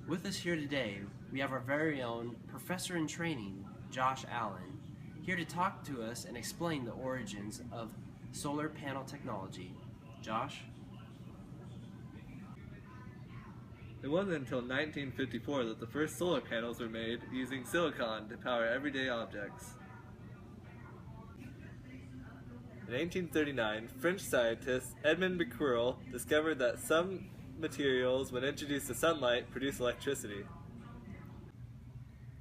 With us here today, we have our very own professor in training, Josh Allen, here to talk to us and explain the origins of solar panel technology. Josh? It wasn't until 1954 that the first solar panels were made using silicon to power everyday objects. In 1839, French scientist Edmond Becquerel discovered that some materials, when introduced to sunlight, produce electricity.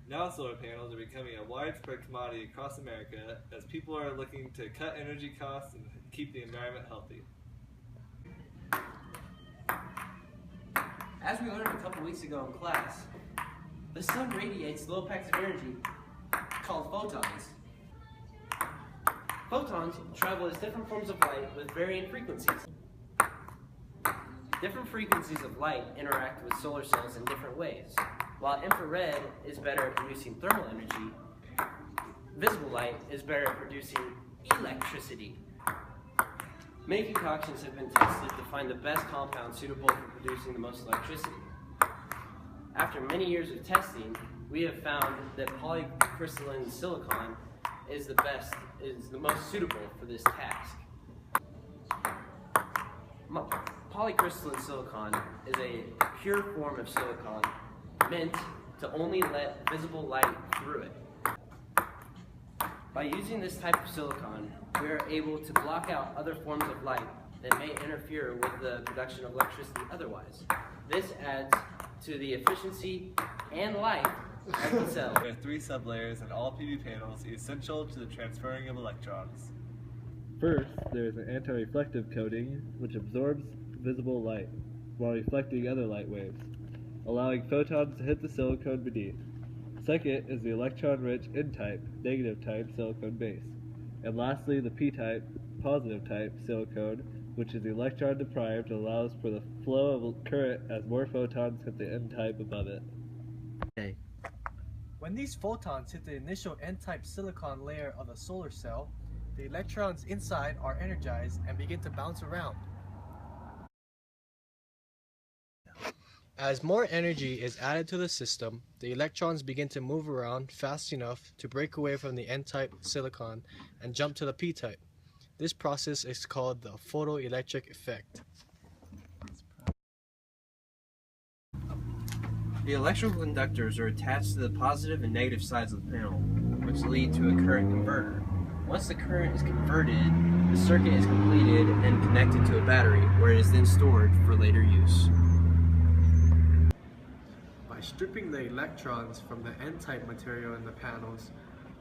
Now solar panels are becoming a widespread commodity across America as people are looking to cut energy costs and keep the environment healthy. As we learned a couple weeks ago in class, the sun radiates low packs of energy called photons. Photons travel as different forms of light with varying frequencies. Different frequencies of light interact with solar cells in different ways. While infrared is better at producing thermal energy, visible light is better at producing electricity. Many concoctions have been tested to find the best compound suitable for producing the most electricity. After many years of testing, we have found that polycrystalline silicon is the most suitable for this task. Polycrystalline silicon is a pure form of silicon meant to only let visible light through it. By using this type of silicon, we are able to block out other forms of light that may interfere with the production of electricity otherwise. This adds to the efficiency and life of the cell. There are 3 sublayers in all PV panels essential to the transferring of electrons. First, there is an anti-reflective coating which absorbs visible light while reflecting other light waves, allowing photons to hit the silicon beneath. Second is the electron-rich N-type, negative type silicon base. And lastly, the P-type, positive type silicon, which is electron deprived and allows for the flow of current as more photons hit the N-type above it. When these photons hit the initial N-type silicon layer of the solar cell, the electrons inside are energized and begin to bounce around. As more energy is added to the system, the electrons begin to move around fast enough to break away from the N-type silicon and jump to the P-type. This process is called the photoelectric effect. The electrical conductors are attached to the positive and negative sides of the panel, which lead to a current converter. Once the current is converted, the circuit is completed and connected to a battery, where it is then stored for later use. By stripping the electrons from the N-type material in the panels,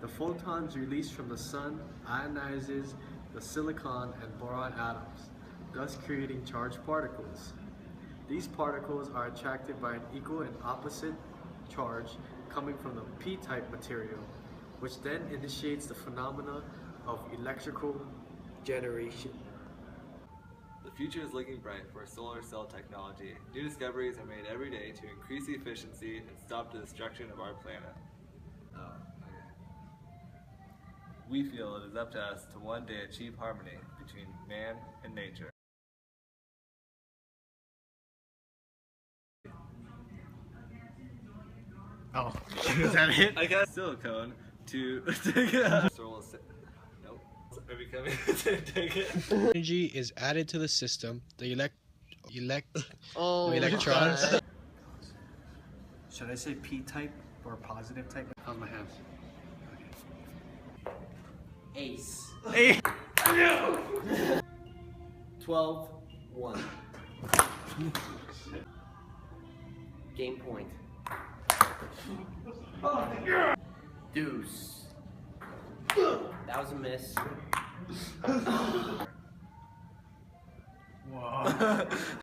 the photons released from the sun ionizes the silicon and boron atoms, thus creating charged particles. These particles are attracted by an equal and opposite charge coming from the P-type material, which then initiates the phenomena of electrical generation. The future is looking bright for solar cell technology. New discoveries are made every day to increase the efficiency and stop the destruction of our planet. We feel it is up to us to one day achieve harmony between man and nature. Oh, is that it? I got silicone to take it out. Nope. Are we coming to take it? Energy is added to the system. The electrons. Should I say P-type or positive type? How's my hands? Ace. Hey. 12-1. Game point. Deuce. That was a miss. Whoa.